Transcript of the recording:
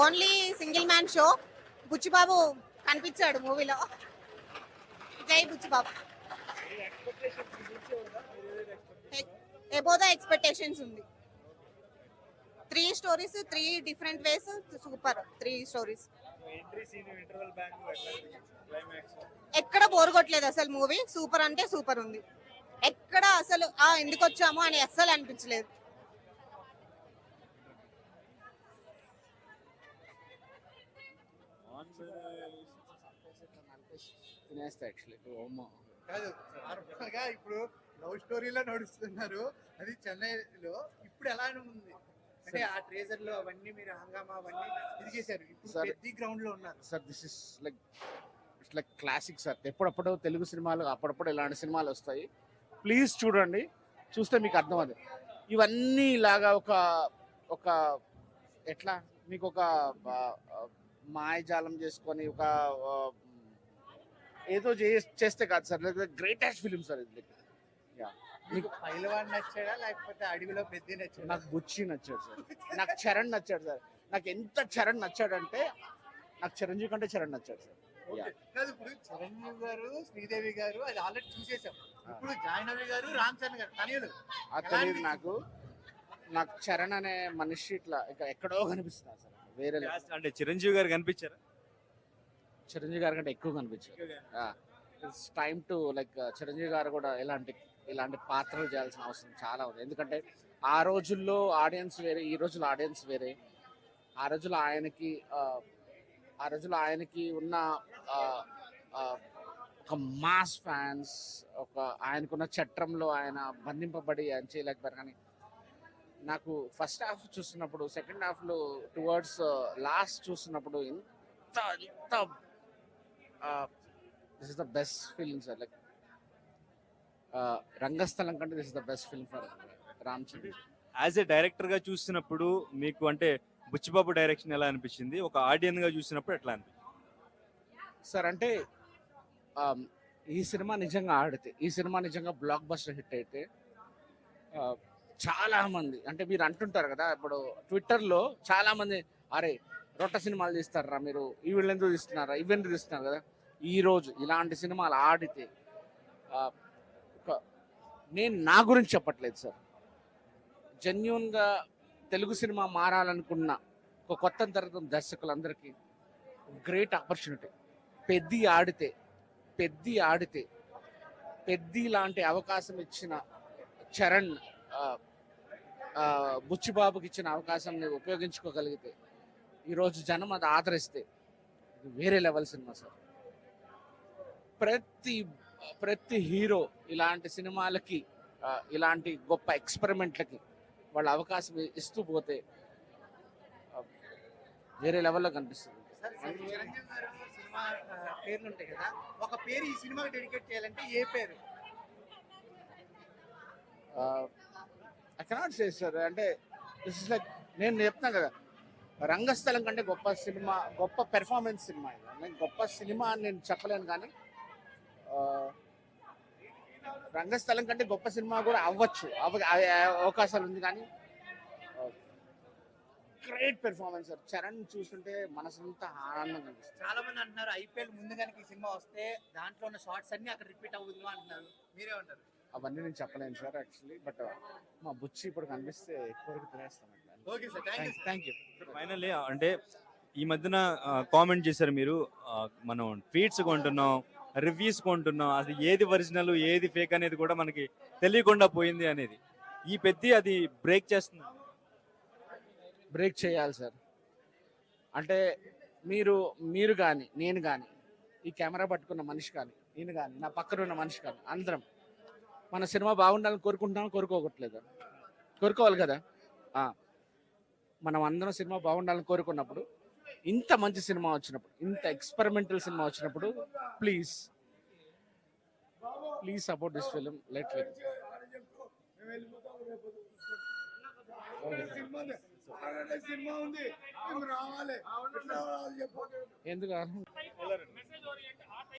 Only single man show. Buchibabu కనిపించాడు మూవీలో. జై బుచ్చిబాబు. ఎబో ద ఎక్స్పెక్టేషన్స్ ఉంది. 3 stories, 3 different ways. Super 3 stories. ఎక్కడ బోర్ కొట్టలేదు అసలు. మూవీ సూపర్ అంటే సూపర్ ఉంది. ఎక్కడ అసలు ఎందుకు వచ్చాము అని అస్సలు అనిపించలేదు. ఇప్పుడు లవ్ స్టోరీలో నడుస్తున్నారు, అది చెన్నైలో. ఇప్పుడు ఎలా ఉంది అంటే ఆ ట్రేజర్ లో అవన్నీ మీరు హంగామా అవన్నీ తిరిగేశారు. ఇప్పుడు పెద్ద గ్రౌండ్ లో ఉన్నారు sir. This is like classic sir. ఎప్పుడప్పుడు తెలుగు సినిమాలు అప్పుడప్పుడు ఇలాంటి సినిమాలు వస్తాయి. ప్లీజ్ చూడండి, చూస్తే మీకు అర్థమవుతుంది. ఇవన్నీ ఇలాగా ఒక ఎట్లా మీకు ఒక మాయజాలం చేసుకొని ఒక ఏదో చేస్తే కాదు సార్. గ్రేటెస్ట్ ఫిలిం సార్ ఇది. మీకు పైలవాన్ నచ్చాడా లేకపోతే అడవిలో పెద్ద నచ్చాడు? నాకు బుచ్చి నచ్చాడు సార్. నాకు చరణ్ నచ్చాడు సార్. నాకు ఎంత చరణ్ నచ్చాడంటే నాకు చిరంజీవి కంటే చరణ్ నచ్చాడు సార్. కాదు, ఇప్పుడు చిరంజీవి గారు, శ్రీదేవి గారు అది ఆల్రెడీ చూసేసాం. ఇప్పుడు జాహ్నవి గారు, రామ్ చరణ్ గారు తనయులు. తెలియదు నాకు చరణ్ అనే మనిషి ఇట్లా ఎక్కడో కనిపిస్తున్నారు సార్. వేరే అంటే చిరంజీవి గారు కనిపించారా? చిరంజీవి గారి కంటే ఎక్కువ కనిపించారు. It's time to like Chiranjeevi గారు కూడా ఇలాంటి పాత్రలు చేయాల్సిన అవసరం చాలా ఉంది. ఎందుకంటే ఆ రోజుల్లో ఆడియన్స్ వేరే, ఈ రోజుల్లో ఆడియన్స్ వేరే. ఆ రోజుల్లో ఆయనకి ఉన్న ఒక మాస్ ఫ్యాన్స్, ఆయనకున్న చట్రంలో ఆయన బంధింపబడి ఆయన చేయలేకపోయారు. కానీ నాకు ఫస్ట్ హాఫ్ చూస్తున్నప్పుడు, సెకండ్ హాఫ్లో టువర్డ్స్ లాస్ట్ చూస్తున్నప్పుడు ఇంత this is the best film sir. Like Rangasthalam కంటే this is the best film for Ram Charan. As a director గా చూసినప్పుడు మీకు అంటే బుచ్చిబాబు డైరెక్షన్ ఎలా అనిపించింది? ఒక ఆడియన్స్ గా చూసినప్పుడు ఎట్లా అనిపించింది సార్? అంటే ఈ సినిమా నిజంగా ఆడితే, ఈ సినిమా నిజంగా బ్లాక్ బస్టర్ హిట్ అయితే చాలా మంది, అంటే మీరు అంటుంటారు కదా ఇప్పుడు ట్విట్టర్లో చాలా మంది, అరే రొట్ట సినిమాలు తీస్తారా మీరు, వీళ్ళు ఎందుకు తీస్తున్నారా, ఇవెందుకు తీస్తున్నారు కదా. ఈరోజు ఇలాంటి సినిమాలు ఆడితే, నేను నా గురించి చెప్పట్లేదు సార్, జెన్యూన్గా తెలుగు సినిమా మారాలనుకున్న ఒక కొత్త తరగతి దర్శకులందరికీ గ్రేట్ ఆపర్చునిటీ. పెద్ది లాంటి అవకాశం ఇచ్చిన చరణ్, బుచ్చిబాబుకి ఇచ్చిన అవకాశాన్ని ఉపయోగించుకోగలిగితే, ఈరోజు జనం అది ఆదరిస్తే వేరే లెవెల్ సినిమా సార్. ప్రతి హీరో ఇలాంటి సినిమాలకి, ఇలాంటి గొప్ప ఎక్స్పెరిమెంట్లకి వాళ్ళ అవకాశం ఇస్తూ పోతే వేరే లెవెల్లో కనిపిస్తుంది. చిరంజీవి గారు సినిమా పేర్లు ఉంటాయి కదా, ఒక పేరు ఈ సినిమాకి డెడికేట్ చేయాలంటే ఏ పేరు? I cannot say sir. అంటే దిస్ ఇస్ లైక్, నేను చెప్తాను కదా, రంగస్థలం కంటే గొప్ప సినిమా, గొప్ప పెర్ఫార్మెన్స్ సినిమా ఇది. నేను గొప్ప సినిమా అని నేను చెప్పలేను, కానీ రంగస్థలం కంటే గొప్ప సినిమా కూడా అవ్వచ్చు, అవకాశాలు ఉంది. కానీ గ్రేట్ పెర్ఫార్మెన్స్ సార్. చరణ్ చూస్తుంటే మనసంతా ఆనందంగా అనిపిస్తుంది. చాలా మంది అంటున్నారు ఐపీఎల్ ముందు కనుక ఈ సినిమా వస్తే దాంట్లో ఉన్న షార్ట్స్ అన్ని అక్కడ రిపీట్ అవ్వదు అంటున్నారు, మీరే ఉంటారు? అవన్నీ నేను చెప్పలేను సార్ యాక్చువల్లీ, బట్ మా బుచ్చి ఇప్పుడు కనిపిస్తే ఎక్కువగా తినేస్తాను. Okay sir, thank you. Finally అంటే ఈ మధ్యన కామెంట్ చేశారు మీరు, మనం ట్వీట్స్ కొంటున్నాం, రివ్యూస్ కొంటున్నాం, అది ఏది ఒరిజినల్ ఏది ఫేక్ అనేది కూడా మనకి తెలియకుండా పోయింది అనేది. ఈ పెద్ద అది బ్రేక్ చేస్తుంది. బ్రేక్ చేయాలి సార్. అంటే మీరు కానీ, నేను కానీ, ఈ కెమెరా పట్టుకున్న మనిషి కానీ, నేను కానీ, నా పక్కన ఉన్న మనిషి కానీ, అందరం మన సినిమా బాగుండాలని కోరుకుంటున్నాం, కోరుకోవట్లేదు, కోరుకోవాలి కదా. మనం అందరం సినిమా బాగుండాలని కోరుకున్నప్పుడు, ఇంత మంచి సినిమా వచ్చినప్పుడు, ఇంత ఎక్స్పెరిమెంటల్ సినిమా వచ్చినప్పుడు, please support this film. Let ఎందుకు